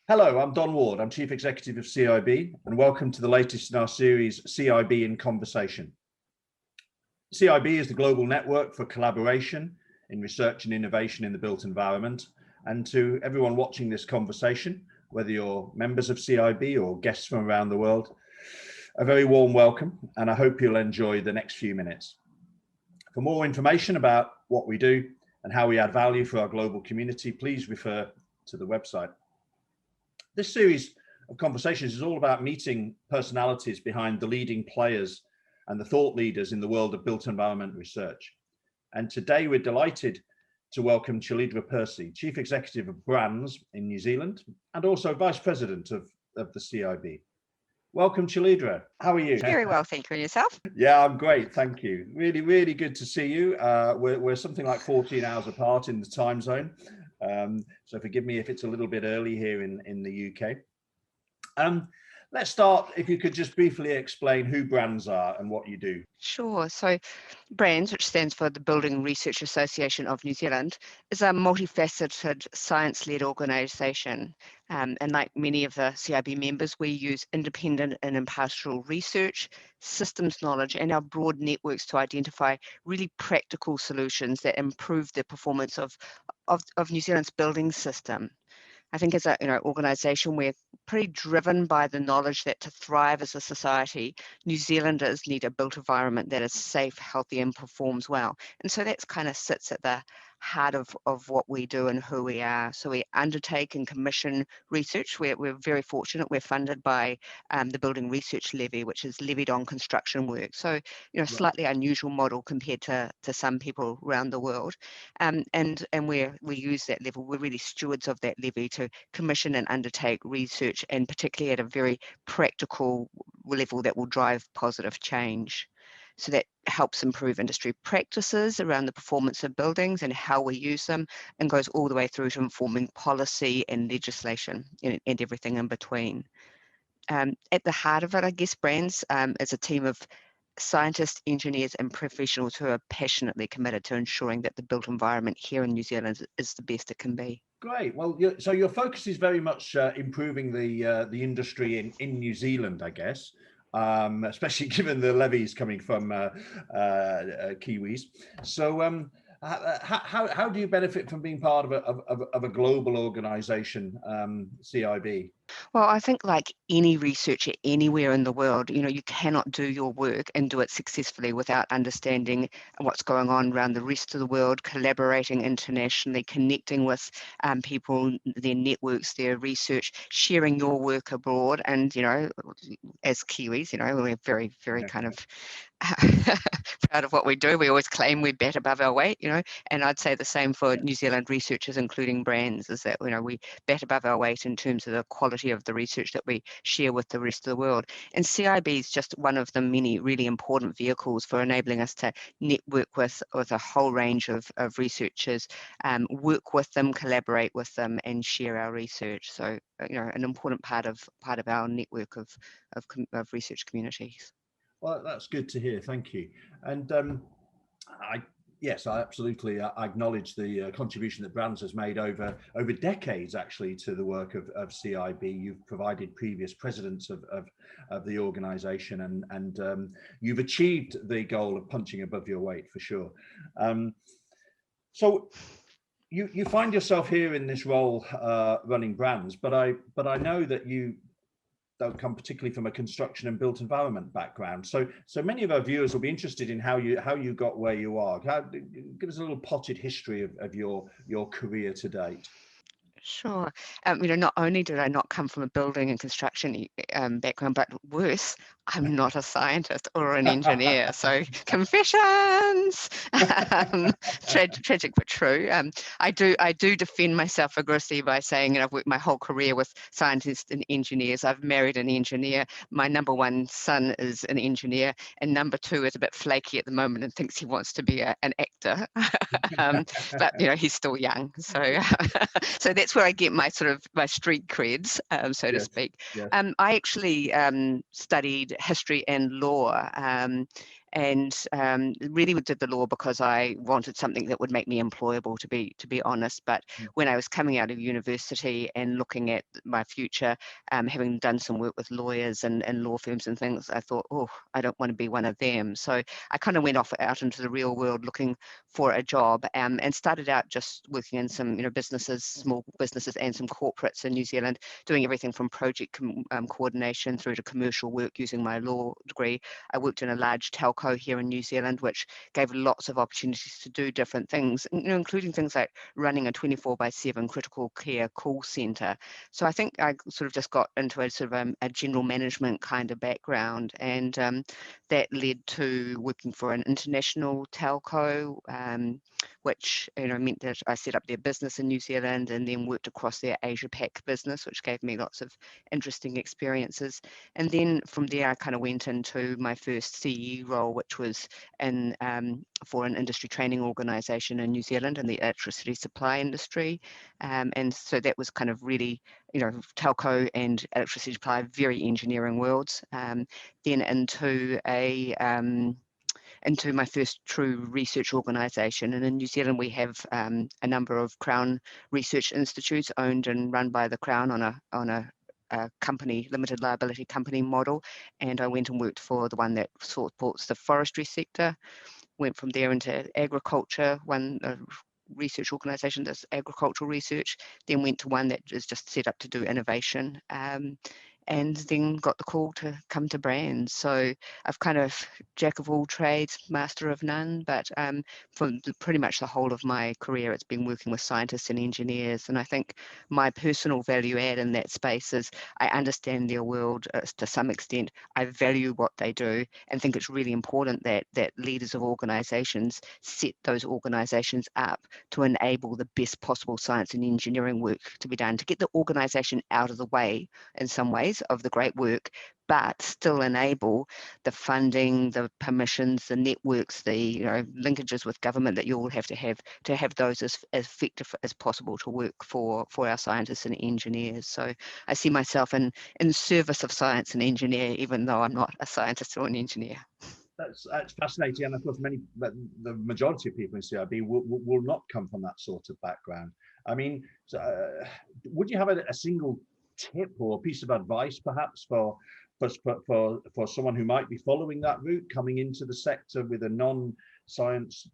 Hello, I'm Don Ward. I'm Chief Executive of CIB, and welcome to the latest in our series, CIB in Conversation. CIB is the global network for collaboration in research and innovation in the built environment. And to everyone watching this conversation, whether you're members of CIB or guests from around the world, a very warm welcome, and I hope you'll enjoy the next few minutes. For more information about what we do and how we add value for our global community, please refer to the website. This series of conversations is all about meeting personalities behind the leading players and the thought leaders in the world of built environment research. And today we're delighted to welcome Chelydra Percy, Chief Executive of BRANZ in New Zealand, and also Vice President of the CIB. Welcome, Chelydra. How are you? Very well, thank you. And yourself? Yeah, I'm great, thank you. Really, really good to see you. We're something like 14 hours apart in the time zone. So forgive me if it's a little bit early here in the UK. Let's start, if you could just briefly explain who BRANZ are and what you do. Sure. So BRANZ, which stands for the Building Research Association of New Zealand, is a multifaceted science-led organisation. And like many of the CIB members, we use independent and impartial research, systems knowledge, and our broad networks to identify really practical solutions that improve the performance of New Zealand's building system. I think as an organisation, we're pretty driven by the knowledge that to thrive as a society, New Zealanders need a built environment that is safe, healthy, and performs well. And so that kind of sits at the heart of what we do and who we are. So we undertake and commission research. We're very fortunate. We're funded by the Building Research Levy, which is levied on construction work. So, slightly unusual model compared to some people around the world. And we use that level. We're really stewards of that levy to commission and undertake research, and particularly at a very practical level that will drive positive change. So that helps improve industry practices around the performance of buildings and how we use them, and goes all the way through to informing policy and legislation and everything in between. At the heart of it, I guess, BRANZ is a team of scientists, engineers, and professionals who are passionately committed to ensuring that the built environment here in New Zealand is the best it can be. Great. Well, so your focus is very much improving the industry in New Zealand, I guess. Especially given the levies coming from Kiwis. So how do you benefit from being part of a global organisation, CIB? Well, I think like any researcher anywhere in the world, you cannot do your work and do it successfully without understanding what's going on around the rest of the world, collaborating internationally, connecting with people, their networks, their research, sharing your work abroad. And, as Kiwis, we're very, very kind of proud of what we do. We always claim we bat above our weight, and I'd say the same for New Zealand researchers, including BRANZ, is that, we bat above our weight in terms of the quality of the research that we share with the rest of the world. And CIB is just one of the many really important vehicles for enabling us to network with a whole range of researchers, work with them, collaborate with them, and share our research. So, an important part of our network of research communities. Well, that's good to hear. Thank you. And yes, I absolutely I acknowledge the contribution that BRANZ has made over decades, actually, to the work of CIB. You've provided previous presidents of the organisation, and you've achieved the goal of punching above your weight, for sure. So you find yourself here in this role running BRANZ, but I know that you don't come particularly from a construction and built environment background. So many of our viewers will be interested in how you got where you are. Give us a little potted history of your career to date. Sure. Not only did I not come from a building and construction background, but worse, I'm not a scientist or an engineer. So confessions, tragic but true. I do defend myself vigorously by saying, I've worked my whole career with scientists and engineers. I've married an engineer. My number one son is an engineer, and number two is a bit flaky at the moment and thinks he wants to be an actor. But he's still young, so so that's where I get my my street creds, so to speak. Yes. I actually studied history and law, and really did the law because I wanted something that would make me employable, to be honest. But when I was coming out of university and looking at my future, having done some work with lawyers and law firms and things, I thought, oh, I don't want to be one of them. So I kind of went out into the real world looking for a job, and started out just working in some businesses, small businesses and some corporates in New Zealand, doing everything from project coordination through to commercial work using my law degree. I worked in a large telco here in New Zealand, which gave lots of opportunities to do different things, including things like running a 24/7 critical care call centre. So I think I sort of just got into a sort of a general management kind of background, and that led to working for an international telco, which meant that I set up their business in New Zealand and then worked across their Asia Pac business, which gave me lots of interesting experiences. And then from there, I kind of went into my first CE role, which was in for an industry training organisation in New Zealand in the electricity supply industry. And so that was kind of really, telco and electricity supply, very engineering worlds. Then into my first true research organisation. And in New Zealand, we have a number of Crown research institutes owned and run by the Crown on a company, limited liability company model. And I went and worked for the one that supports the forestry sector. Went from there into agriculture, one research organisation does agricultural research, then went to one that is just set up to do innovation. And then got the call to come to BRANZ. So I've kind of jack of all trades, master of none, but for pretty much the whole of my career, it's been working with scientists and engineers. And I think my personal value add in that space is I understand their world to some extent. I value what they do and think it's really important that leaders of organisations set those organisations up to enable the best possible science and engineering work to be done, to get the organisation out of the way in some ways of the great work, but still enable the funding, the permissions, the networks, the linkages with government that you all have to have those as effective as possible to work for our scientists and engineers. So I see myself in service of science and engineer, even though I'm not a scientist or an engineer. That's fascinating, and of course, the majority of people in CIB will not come from that sort of background. I mean, would you have a single tip or a piece of advice, perhaps, for someone who might be following that route, coming into the sector with a non-science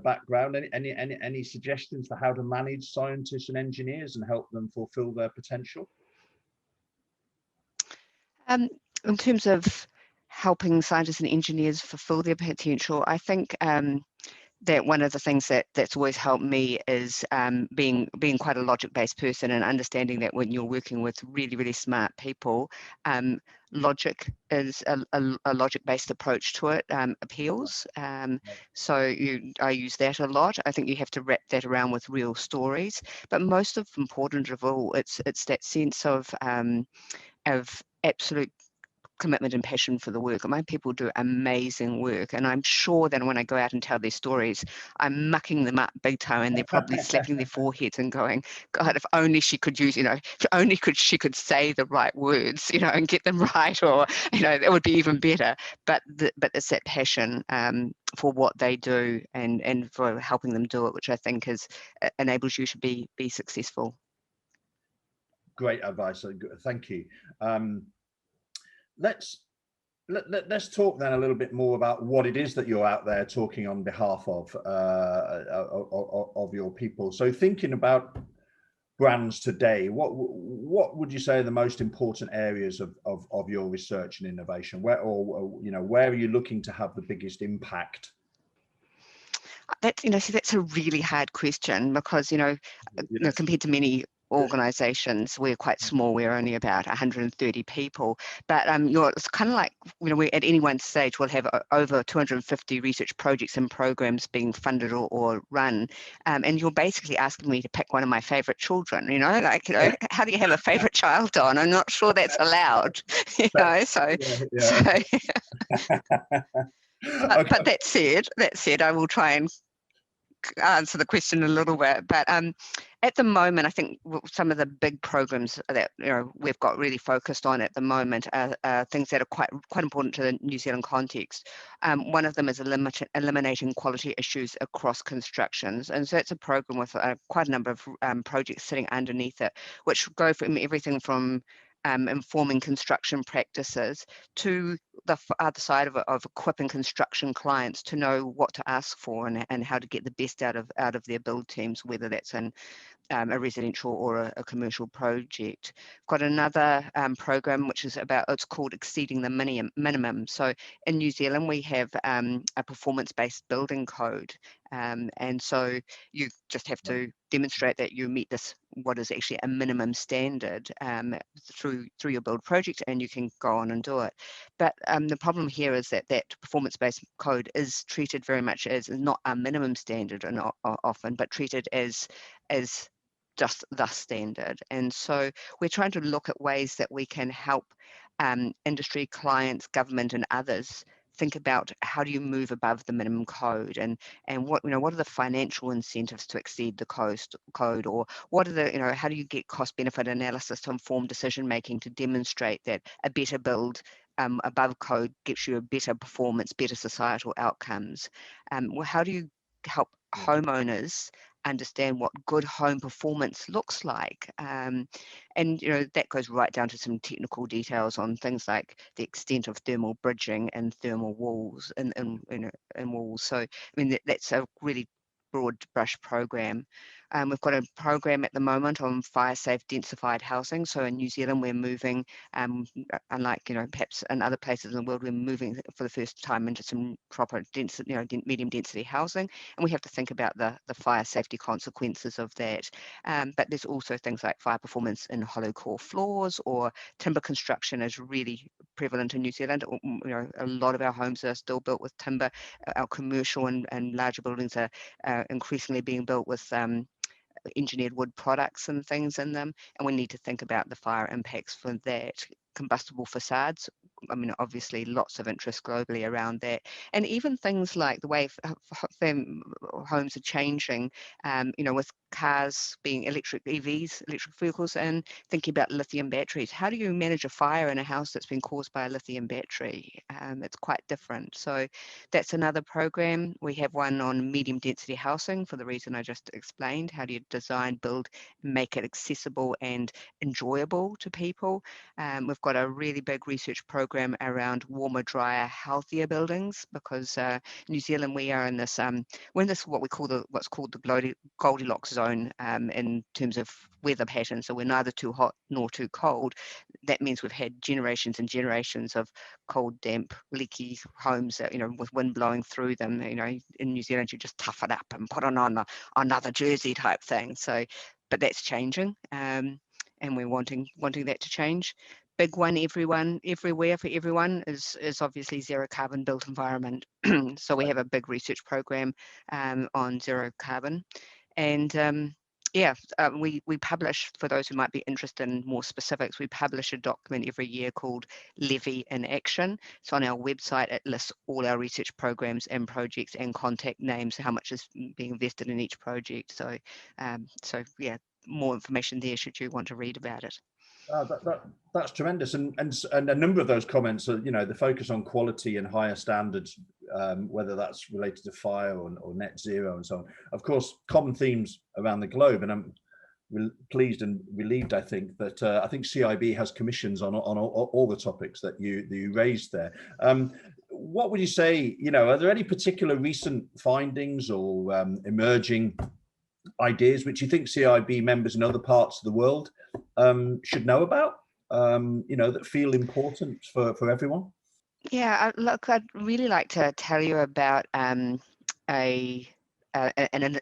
background? Any suggestions for how to manage scientists and engineers and help them fulfill their potential? In terms of helping scientists and engineers fulfill their potential, I think that one of the things that's always helped me is being quite a logic-based person and understanding that when you're working with really, really smart people, logic is a logic-based approach to it appeals. So I use that a lot. I think you have to wrap that around with real stories. But most important of all, it's that sense of absolute commitment and passion for the work. My people do amazing work, and I'm sure that when I go out and tell their stories, I'm mucking them up big time, and they're probably slapping their foreheads and going, God, if only she could use, if only she could say the right words, and get them right, or that would be even better. But it's that passion for what they do and for helping them do it, which I think enables you to be successful. Great advice. Thank you. Let's talk then a little bit more about what it is that you're out there talking on behalf of your people. So thinking about BRANZ today, what would you say are the most important areas of your research and innovation? Where are you looking to have the biggest impact? That's a really hard question because compared to many organisations, we're quite small. We're only about 130 people, but it's kind of like we at any one stage we'll have over 250 research projects and programs being funded or run, and you're basically asking me to pick one of my favourite children. How do you have a favourite child, Don? I'm not sure that's allowed. So. But that said, I will try and answer the question a little bit. But At the moment, I think some of the big programs that we've got really focused on at the moment are things that are quite important to the New Zealand context. One of them is eliminating quality issues across constructions, and so it's a program with quite a number of projects sitting underneath it, which go from everything from informing construction practices to the other side of equipping construction clients to know what to ask for and how to get the best out of their build teams, whether that's in a residential or a commercial project. Got another program which is it's called Exceeding the Minimum. So in New Zealand we have a performance-based building code, and so you just have to demonstrate that you meet what is actually a minimum standard through your build project, and you can go on and do it. But the problem here is that performance-based code is treated very much as not a minimum standard, and often, but treated as just the standard. And so we're trying to look at ways that we can help industry, clients, government, and others think about how do you move above the minimum code, and what are the financial incentives to exceed the code, or what are the how do you get cost benefit analysis to inform decision making to demonstrate that a better build above code gets you a better performance, better societal outcomes. Well, how do you help homeowners understand what good home performance looks like, and that goes right down to some technical details on things like the extent of thermal bridging and thermal walls and walls. So I mean that's a really broad brush program. We've got a program at the moment on fire safe densified housing. So in New Zealand we're moving, unlike perhaps in other places in the world, we're moving for the first time into some proper density, medium density housing, and we have to think about the fire safety consequences of that. But there's also things like fire performance in hollow core floors, or timber construction is really prevalent in New Zealand. A lot of our homes are still built with timber. Our commercial and larger buildings are increasingly being built with engineered wood products and things in them, and we need to think about the fire impacts for that. Combustible facades, I mean, obviously lots of interest globally around that, and even things like the way homes are changing, with cars being electric EVs, electric vehicles, and thinking about lithium batteries. How do you manage a fire in a house that's been caused by a lithium battery? It's quite different. So that's another program. We have one on medium density housing for the reason I just explained. How do you design, build, make it accessible and enjoyable to people? We've got a really big research program around warmer, drier, healthier buildings, because New Zealand, we are in this what's called the Goldilocks zone in terms of weather patterns. So we're neither too hot nor too cold. That means we've had generations and generations of cold, damp, leaky homes that, with wind blowing through them. In New Zealand, you just tough it up and put on another jersey type thing. So, but that's changing, and we're wanting that to change. Big one, everywhere for everyone is obviously zero carbon built environment. So we have a big research program on zero carbon, and we publish, for those who might be interested in more specifics, we publish a document every year called Levy in Action. So on our website, it lists all our research programs and projects and contact names, how much is being invested in each project. So, more information there should you want to read about it. That's tremendous, and a number of those comments are, the focus on quality and higher standards, whether that's related to fire or net zero and so on. Of course, common themes around the globe, and I'm pleased and relieved, I think, that I think CIB has commissions on all the topics that you raised there. What would you say? Are there any particular recent findings or emerging ideas which you think CIB members in other parts of the world should know about, that feel important for everyone? Yeah, look, I'd really like to tell you about an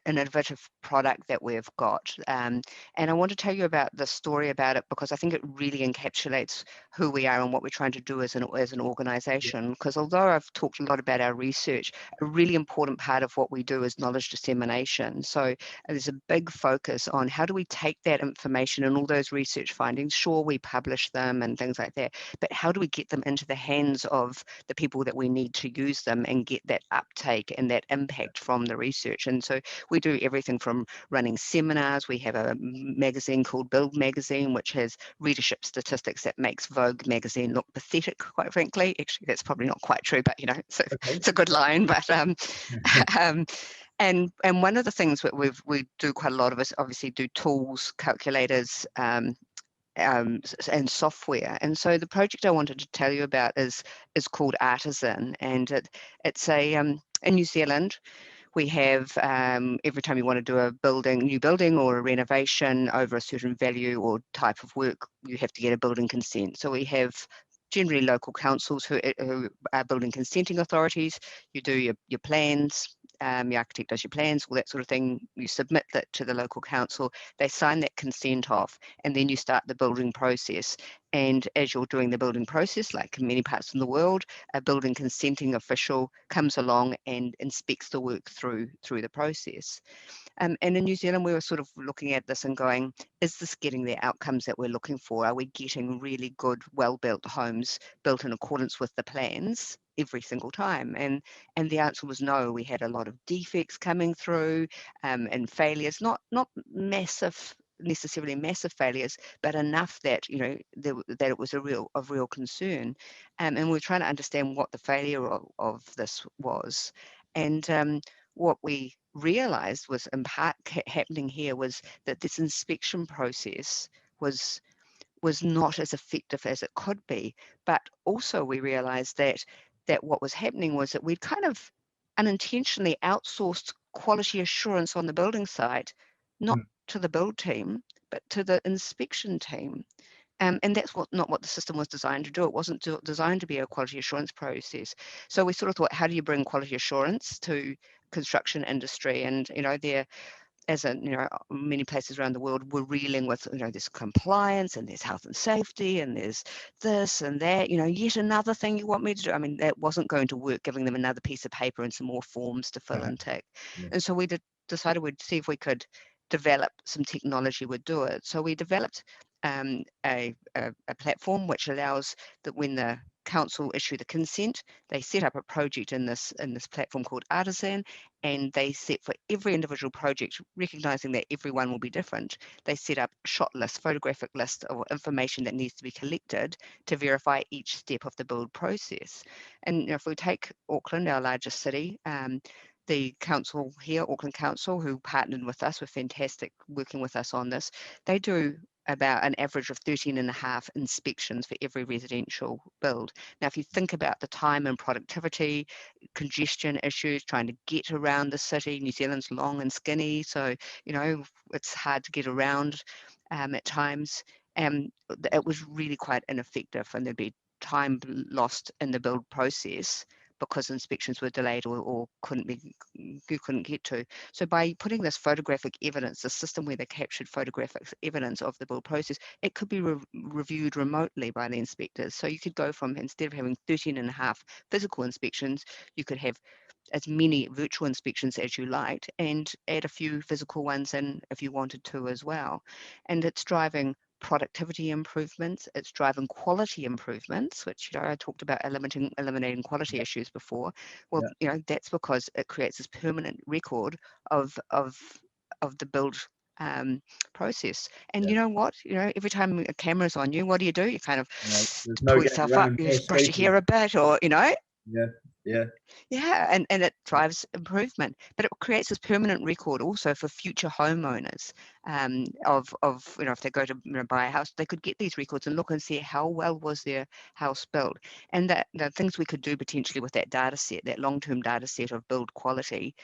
innovative product that we've got, and I want to tell you about the story about it because I think it really encapsulates who we are and what we're trying to do as an organisation. Because although I've talked a lot about our research, a really important part of what we do is knowledge dissemination. So there's a big focus on how do we take that information and all those research findings. Sure, we publish them and things like that, but how do we get them into the hands of the people that we need to use them and get that uptake and that impact from the research? research. And so we do everything from running seminars. We have a magazine called Build Magazine, which has readership statistics that makes Vogue magazine look pathetic, quite frankly. Actually, that's probably not quite true, but it's a good line. But and one of the things that we do quite a lot of is obviously do tools, calculators, and software. And so the project I wanted to tell you about is called Artisan, and it's a in New Zealand. We have every time you want to do a new building or a renovation over a certain value or type of work, you have to get a building consent. So we have generally local councils who are building consenting authorities. You do your plans, the architect does your plans, all that sort of thing. You submit that to the local council. They sign that consent off, and then you start the building process. And as you're doing the building process, like in many parts of the world, a building consenting official comes along and inspects the work through the process. And in New Zealand, we were sort of looking at this and going, is this getting the outcomes that we're looking for? Are we getting really good, well-built homes built in accordance with the plans every single time? And the answer was no. We had a lot of defects coming through and failures, not necessarily massive failures, but enough that that it was of real concern. And we're trying to understand what the failure of this was. And what we realized was in part happening here was that this inspection process was not as effective as it could be. But also we realized that what was happening was that we'd kind of unintentionally outsourced quality assurance on the building site, not to the build team, but to the inspection team. And that's not what the system was designed to do. It wasn't designed to be a quality assurance process. So we sort of thought, how do you bring quality assurance to construction industry? And there, as in many places around the world, we're reeling with there's compliance and there's health and safety and there's this and that. Yet another thing you want me to do. I mean, that wasn't going to work. Giving them another piece of paper and some more forms to fill and tick. Yeah. And so we decided we'd see if we could develop some technology would do it. So we developed a platform which allows that when the council issue the consent, they set up a project in this platform called Artisan, and they set for every individual project, recognizing that everyone will be different, they set up a shot list, photographic list of information that needs to be collected to verify each step of the build process. And if we take Auckland, our largest city, the council here, Auckland Council, who partnered with us, were fantastic working with us on this. They do about an average of 13.5 inspections for every residential build. Now, if you think about the time and productivity, congestion issues, trying to get around the city, New Zealand's long and skinny, so, it's hard to get around at times. It was really quite ineffective, and there'd be time lost in the build process because inspections were delayed or you couldn't get to. So by putting this photographic evidence, the system where they captured photographic evidence of the build process, it could be reviewed remotely by the inspectors. So you could go from, instead of having 13.5 physical inspections, you could have as many virtual inspections as you liked and add a few physical ones in if you wanted to as well. And it's driving productivity improvements, it's driving quality improvements, which I talked about eliminating quality issues before. Well, that's because it creates this permanent record of the build process. And you know what? Every time a camera's on you, what do? You kind of there's no pull getting yourself up, around you brush your hair a bit, or Yeah. and it drives improvement, but it creates this permanent record also for future homeowners of if they go to buy a house, they could get these records and look and see how well was their house built, and that the things we could do potentially with that data set, that long-term data set of build quality,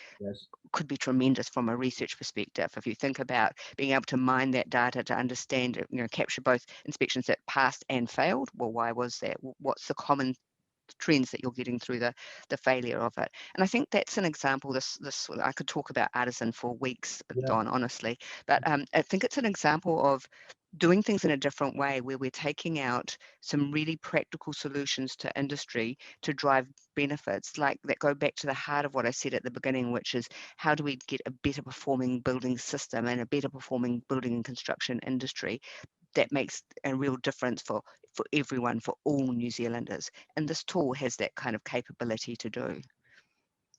could be tremendous from a research perspective. If you think about being able to mine that data to understand, capture both inspections that passed and failed. Well, why was that? What's the common trends that you're getting through the failure of it? And I think that's an example. This I could talk about Artisan for weeks, Don, honestly, but I think it's an example of doing things in a different way, where we're taking out some really practical solutions to industry to drive benefits, like that go back to the heart of what I said at the beginning, which is how do we get a better performing building system and a better performing building and construction industry that makes a real difference for everyone, for all New Zealanders. And this tool has that kind of capability to do.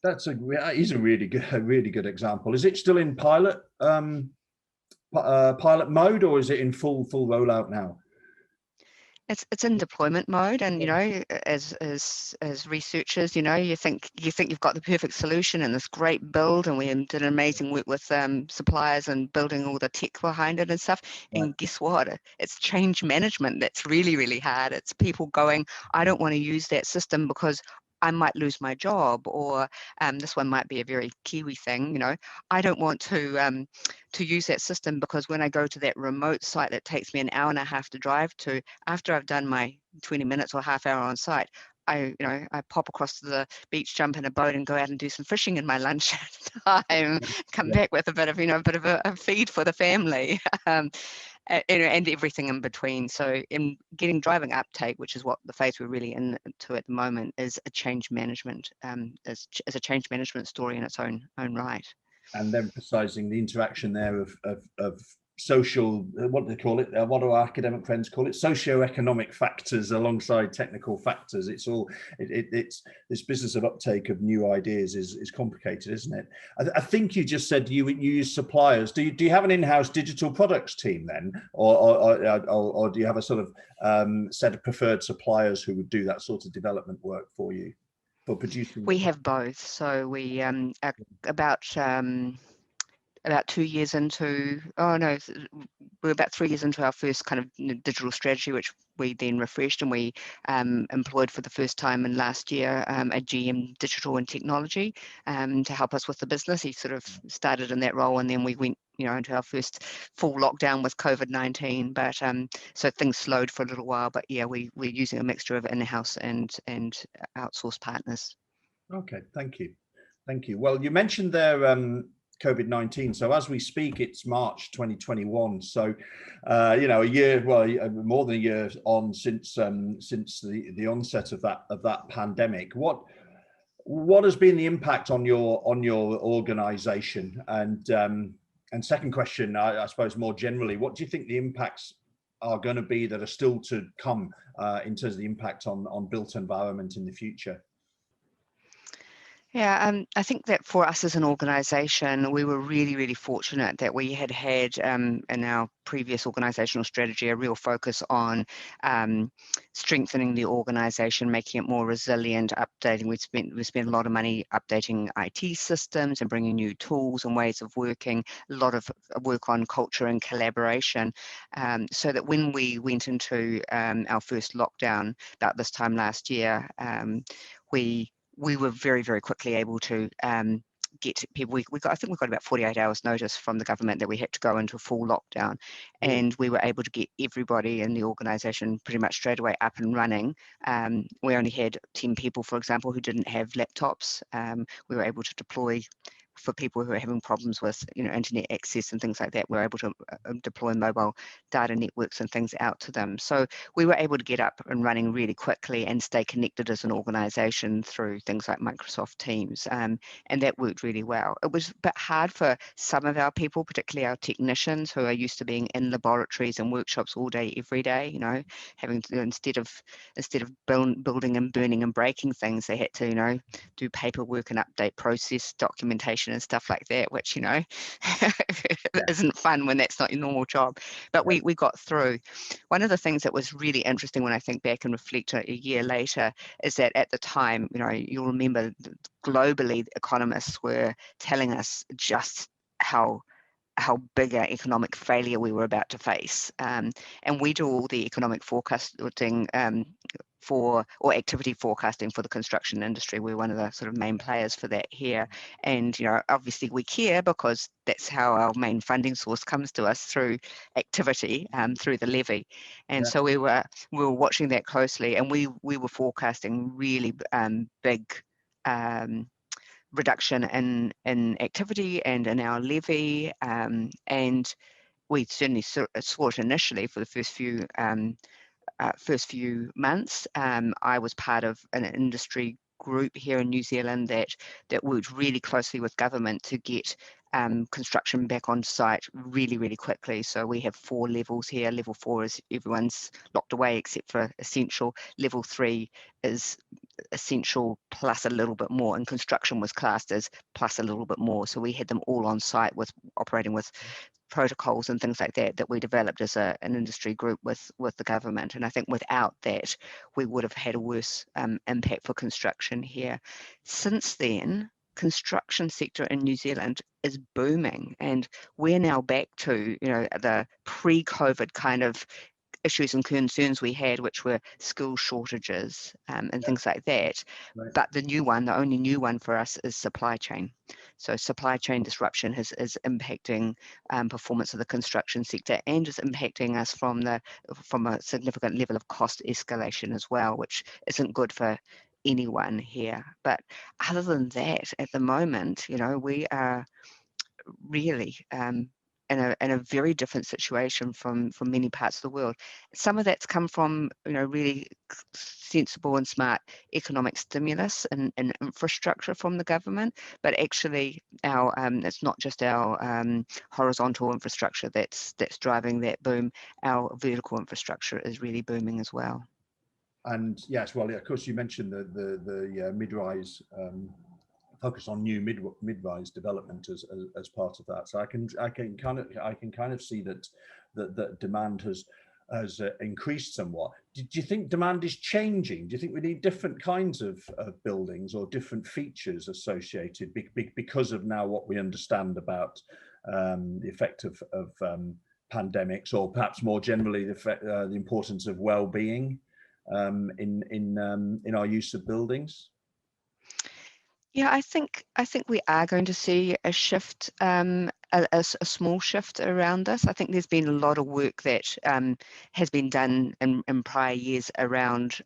He's a really good example. Is it still in pilot pilot mode, or is it in full rollout now? It's in deployment mode, and you know, as researchers, you know, you think you've got the perfect solution and this great build, and we did amazing work with suppliers and building all the tech behind it and stuff. Right. And guess what? It's change management that's really hard. It's people going, I don't want to use that system because I might lose my job, or this one might be a very Kiwi thing, you know. I don't want to use that system because when I go to that remote site that takes me an hour and a half to drive to, after I've done my 20 minutes or half hour on site, I pop across to the beach, jump in a boat and go out and do some fishing in my lunch time, come back with a bit of, a feed for the family. And everything in between. So in getting driving uptake, which is what the phase we're really into at the moment, is a change management, is a change management story in its own right. And emphasizing the interaction there of social, what do they call it? What do our academic friends call it? Socioeconomic factors alongside technical factors. It's all, it's this business of uptake of new ideas is complicated, isn't it? I think you just said you use suppliers. Do you have an in-house digital products team then, or do you have a sort of set of preferred suppliers who would do that sort of development work for you? For producing? We have both. So we are about 2 years into, we're about 3 years into our first kind of digital strategy, which we then refreshed, and we employed for the first time in last year a GM digital and technology to help us with the business. He sort of started in that role, and then we went into our first full lockdown with COVID-19, but so things slowed for a little while. But yeah, we're using a mixture of in-house and outsourced partners. Okay, thank you. Well, you mentioned there COVID-19. So as we speak, it's March 2021. So, a year, more than a year on since the onset of that pandemic. What has been the impact on your organisation? And second question, I suppose more generally, what do you think the impacts are going to be that are still to come in terms of the impact on built environment in the future? Yeah, I think that for us as an organisation, we were really fortunate that we had in our previous organisational strategy a real focus on strengthening the organisation, making it more resilient, updating. We spent a lot of money updating IT systems and bringing new tools and ways of working. A lot of work on culture and collaboration, so that when we went into our first lockdown about this time last year, we were very quickly able to get people. I think we got about 48 hours notice from the government that we had to go into a full lockdown, and we were able to get everybody in the organisation pretty much straight away up and running. We only had 10 people, for example, who didn't have laptops. We were able to deploy for people who are having problems with internet access and things like that. We're able to deploy mobile data networks and things out to them. So we were able to get up and running really quickly and stay connected as an organisation through things like Microsoft Teams, and that worked really well. It was a bit hard for some of our people, particularly our technicians, who are used to being in laboratories and workshops all day, every day. Having to, instead of building and burning and breaking things, they had to do paperwork and update process documentation and stuff like that, which isn't fun when that's not your normal job. But we got through. One of the things that was really interesting when I think back and reflect a year later is that at the time, you'll remember globally economists were telling us just how big an economic failure we were about to face. And we do all the economic forecasting or activity forecasting for the construction industry. We're one of the sort of main players for that here. And, obviously we care because that's how our main funding source comes to us, through activity, through the levy. And so we were watching that closely, and we were forecasting really big reduction in activity and in our levy, and we certainly saw it initially for the first few months. I was part of an industry group here in New Zealand that worked really closely with government to get construction back on site really quickly. So we have 4 levels here. Level 4 is everyone's locked away except for essential. Level 3 is essential plus a little bit more, and construction was classed as plus a little bit more. So we had them all on site with operating with protocols and things like that we developed as an industry group with the government. And I think without that, we would have had a worse impact for construction here. Since then, construction sector in New Zealand is booming, and we're now back to, you know, the pre-COVID kind of issues and concerns we had, which were skill shortages and things like that. Right. But the only new one for us is supply chain. So supply chain disruption is impacting performance of the construction sector, and is impacting us from a significant level of cost escalation as well, which isn't good for anyone here. But other than that, at the moment, you know, we are really in a very different situation from many parts of the world. Some of that's come from, you know, really sensible and smart economic stimulus and infrastructure from the government, but actually our it's not just our horizontal infrastructure that's driving that boom. Our vertical infrastructure is really booming as well. And yes, well, of course, you mentioned the mid-rise focus on new mid-rise development as part of that. So I can kind of see that demand has increased somewhat. Do you think demand is changing? Do you think we need different kinds of buildings or different features associated because of now what we understand about the effect of pandemics, or perhaps more generally the importance of well-being in our use of buildings? Yeah, I think we are going to see a shift, a small shift around this. I think there's been a lot of work that has been done in prior years around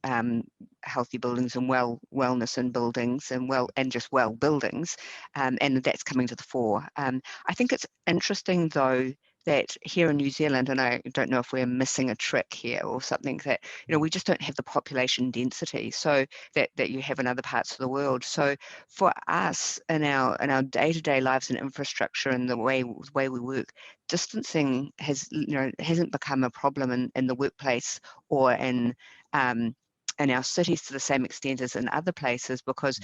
healthy buildings and wellness in buildings and just well buildings, and that's coming to the fore. I think it's interesting though that here in New Zealand, and I don't know if we're missing a trick here or something, that, you know, we just don't have the population density so that you have in other parts of the world. So for us in our day-to-day lives and infrastructure and the way we work, distancing hasn't become a problem in the workplace or in our cities to the same extent as in other places, because,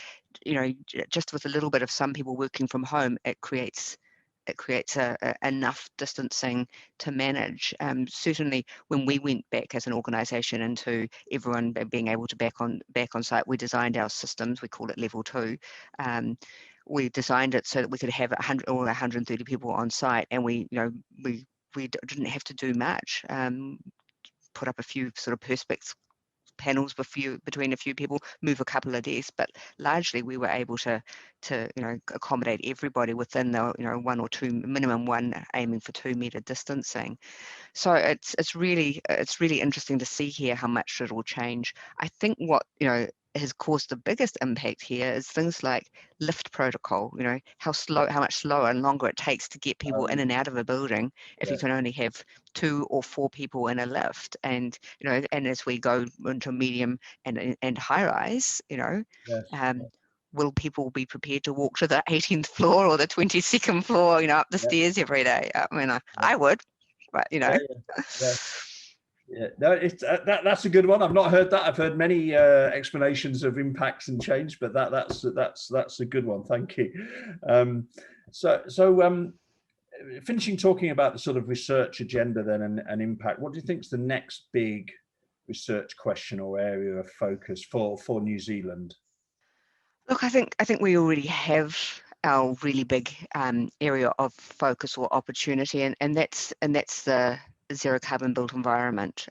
you know, just with a little bit of some people working from home, it creates enough distancing to manage. Certainly, when we went back as an organisation into everyone being able to back on site, we designed our systems. We call it level 2. We designed it so that we could have 130 people on site, and we didn't have to do much. Put up a few sort of perspex panels between a few people, move a couple of desks, but largely we were able to accommodate everybody within the 1 or 2 minimum, one aiming for 2 meter distancing. So it's really interesting to see here how much it will change. I think what has caused the biggest impact here is things like lift protocol. How much slower and longer it takes to get people in and out of a building if you can only have 2 or 4 people in a lift, and as we go into medium and high rise, will people be prepared to walk to the 18th floor or the 22nd floor, up the stairs every day? I mean, I would, but Yeah, no, that's a good one. I've not heard that. I've heard many explanations of impacts and change, but that's a good one. Thank you. So finishing talking about the sort of research agenda then and impact, what do you think is the next big research question or area of focus for New Zealand? Look, I think we already have our really big area of focus or opportunity, and that's the zero carbon built environment.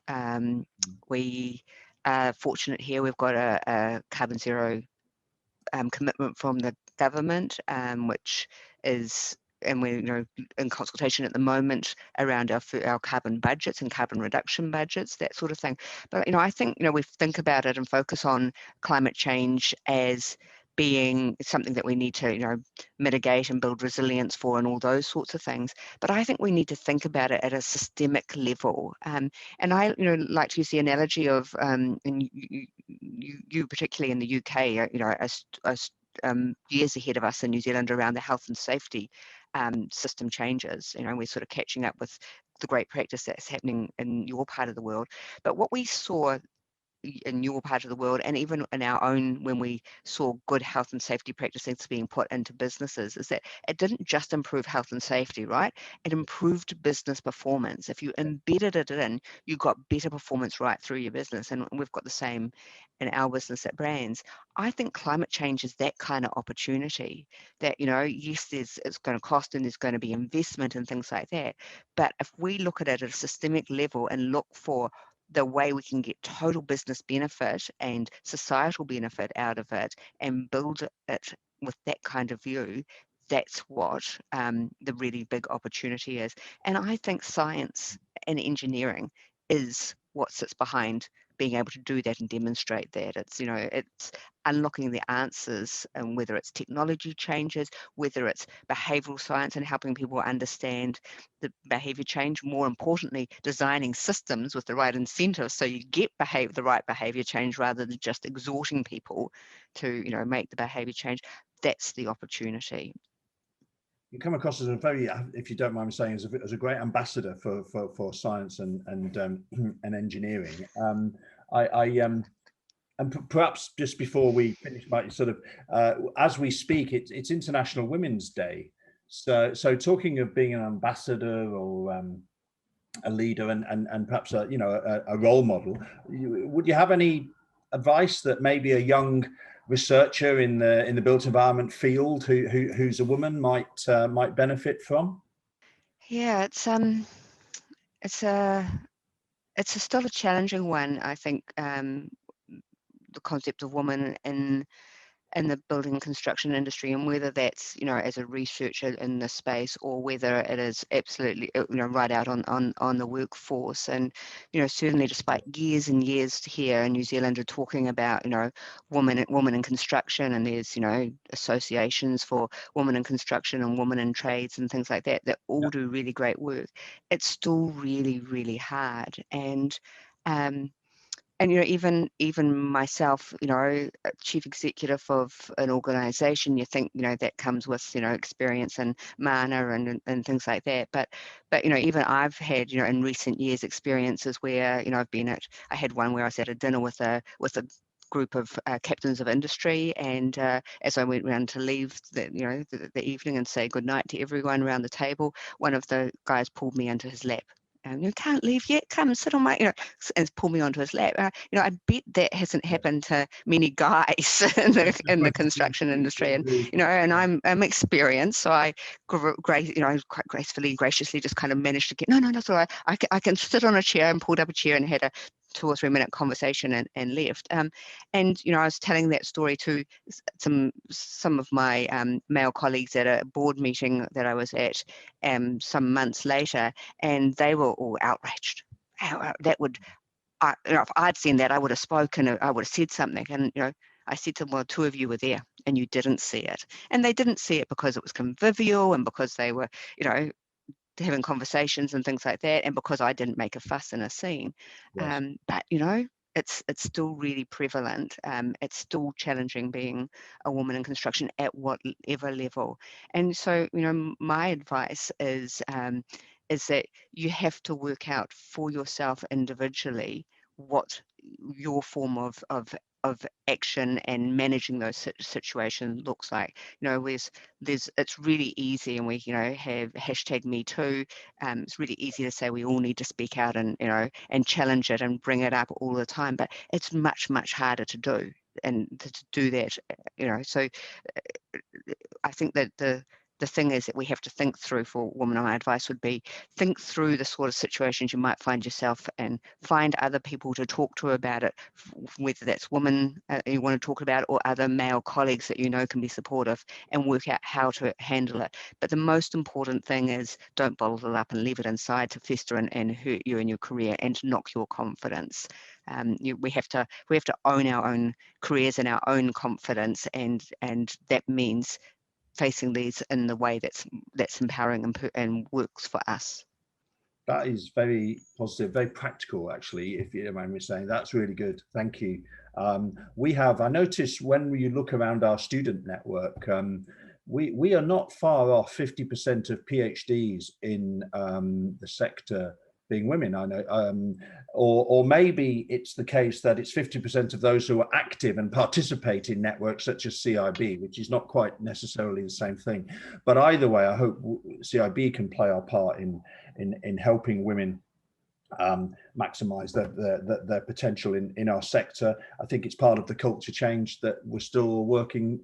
We are fortunate here. We've got a carbon zero commitment from the government, which is, and we're in consultation at the moment around our carbon budgets and carbon reduction budgets, that sort of thing. But I think we think about it and focus on climate change as being something that we need to mitigate and build resilience for, and all those sorts of things. But I think we need to think about it at a systemic level. And I like to use the analogy of and you particularly in the UK, years ahead of us in New Zealand around the health and safety system changes. We're sort of catching up with the great practice that's happening in your part of the world. But what we saw in your part of the world, and even in our own, when we saw good health and safety practices being put into businesses, is that it didn't just improve health and safety, right? It improved business performance. If you embedded it in, you got better performance right through your business. And we've got the same in our business at BRANZ. I think climate change is that kind of opportunity that, yes, it's going to cost and there's going to be investment and things like that. But if we look at it at a systemic level and look for the way we can get total business benefit and societal benefit out of it and build it with that kind of view, that's what the really big opportunity is. And I think science and engineering is what sits behind being able to do that and demonstrate that. It's unlocking the answers, and whether it's technology changes, whether it's behavioral science and helping people understand the behavior change, more importantly, designing systems with the right incentives so you get the right behavior change rather than just exhorting people to, make the behavior change. That's the opportunity. You come across as a very, if you don't mind me saying, as a great ambassador for science and engineering. And perhaps just before we finish, Mike, sort of as we speak, it's International Women's Day. So talking of being an ambassador or a leader and perhaps a role model, would you have any advice that maybe a young researcher in the built environment field who's a woman might benefit from? Yeah, it's still a challenging one, I think. The concept of woman in the building and construction industry, and whether that's as a researcher in this space or whether it is absolutely right out on the workforce. And certainly despite years and years here in New Zealand are talking about women in construction, and there's associations for women in construction and women in trades and things like that all do really great work, it's still really, really hard. And even myself, chief executive of an organization, you think, that comes with, experience and mana and things like that. But even I've had, in recent years, experiences where, I had one where I was at a dinner with a group of captains of industry, and as I went around to leave the evening and say goodnight to everyone around the table, one of the guys pulled me into his lap. You can't leave yet. Come sit on my, and pull me onto his lap. I bet that hasn't happened to many guys in the construction industry. And and I'm experienced, so I, quite gracefully, graciously, just kind of managed to get. No, that's all right. I can sit on a chair, and pulled up a chair and had a 2 or 3 minute conversation and left. And I was telling that story to some of my male colleagues at a board meeting that I was at some months later, and they were all outraged. That would, if I'd seen that, I would have spoken, I would have said something. And I said to them, well, 2 of you were there and you didn't see it. And they didn't see it because it was convivial and because they were, having conversations and things like that, and because I didn't make a fuss in a scene. Yes. But it's still really prevalent. It's still challenging being a woman in construction at whatever level. And so my advice is that you have to work out for yourself individually what your form of action and managing those situations looks like. It's really easy, and we have #MeToo. It's really easy to say we all need to speak out and and challenge it and bring it up all the time, but it's much, much harder to do, and to do that. So I think that the thing is that we have to think through. For women, my advice would be, think through the sort of situations you might find yourself and find other people to talk to about it, whether that's women you want to talk about or other male colleagues that can be supportive, and work out how to handle it. But the most important thing is, don't bottle it up and leave it inside to fester and hurt you in your career and knock your confidence. We have to own our own careers and our own confidence, and that means facing these in the way that's empowering and works for us. That is very positive, very practical, actually, if you don't mind me saying. That's really good. Thank you. I noticed when you look around our student network, we are not far off 50% of PhDs in the sector being women. I know, or maybe it's the case that it's 50% of those who are active and participate in networks such as CIB, which is not quite necessarily the same thing. But either way, I hope CIB can play our part in helping women maximize their potential in our sector. I think it's part of the culture change that we're still working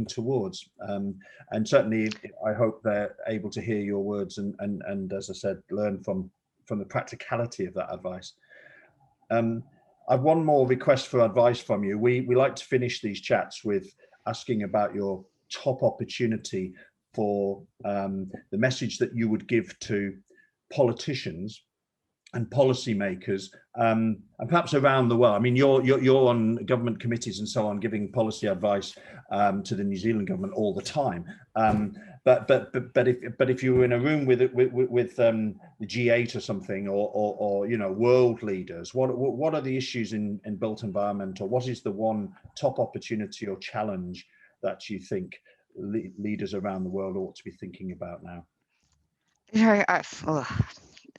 towards. And certainly, I hope they're able to hear your words and as I said, learn from the practicality of that advice. I've one more request for advice from you. We like to finish these chats with asking about your top opportunity for the message that you would give to politicians and policymakers, and perhaps around the world. I mean, you're on government committees and so on, giving policy advice to the New Zealand government all the time. But if you were in a room with the G8 or something, or world leaders, what are the issues in built environment, or what is the one top opportunity or challenge that you think leaders around the world ought to be thinking about now?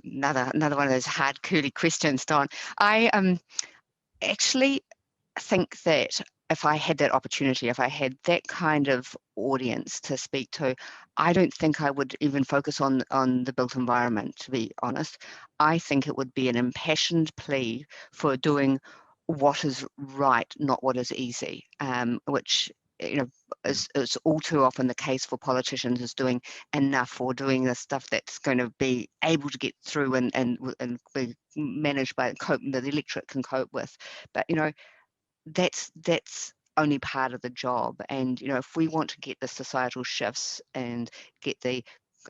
Another one of those hard, curly questions, Don. I actually think that if I had that opportunity, if I had that kind of audience to speak to, I don't think I would even focus on the built environment, to be honest. I think it would be an impassioned plea for doing what is right, not what is easy, which is all too often the case for politicians, is doing enough or doing the stuff that's going to be able to get through and be managed by the electorate can cope with. But that's only part of the job. And if we want to get the societal shifts and get the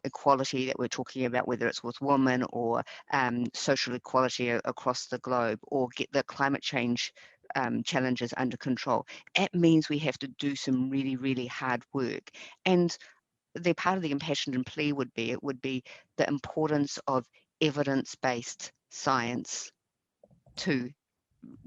equality that we're talking about, whether it's with women or social equality across the globe, or get the climate change challenges under control, it means we have to do some really, really hard work. And the part of the impassioned plea would be the importance of evidence-based science to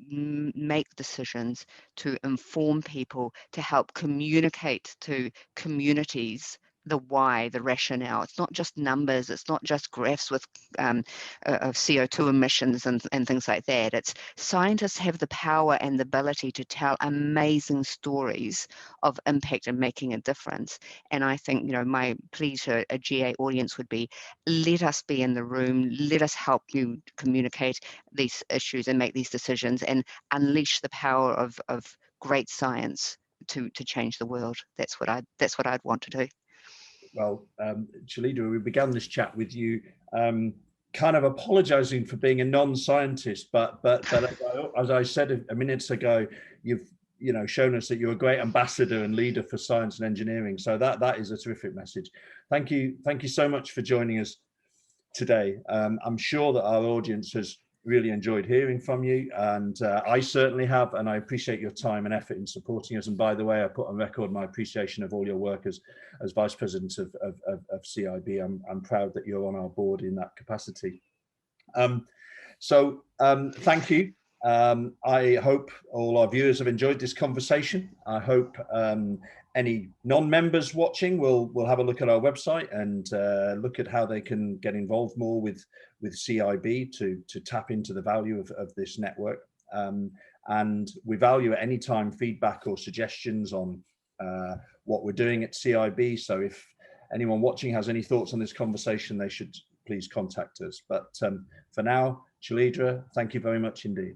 make decisions, to inform people, to help communicate to communities the why, the rationale. It's not just numbers, it's not just graphs with of CO2 emissions and things like that. It's scientists have the power and the ability to tell amazing stories of impact and making a difference. And I think, my plea to a GA audience would be, let us be in the room, let us help you communicate these issues and make these decisions and unleash the power of great science to change the world. That's what I'd want to do. Well, Chelydra, we began this chat with you kind of apologizing for being a non-scientist, but as I said a minute ago, you've shown us that you're a great ambassador and leader for science and engineering. So that is a terrific message. Thank you so much for joining us today. I'm sure that our audience has really enjoyed hearing from you, and I certainly have, and I appreciate your time and effort in supporting us. And by the way, I put on record my appreciation of all your work as Vice President of CIB. I'm proud that you're on our board in that capacity. Thank you. I hope all our viewers have enjoyed this conversation. I hope any non-members watching will have a look at our website and look at how they can get involved more with CIB to tap into the value of this network. And we value at any time feedback or suggestions on what we're doing at CIB. So if anyone watching has any thoughts on this conversation, they should please contact us. But for now, Chelydra, thank you very much indeed.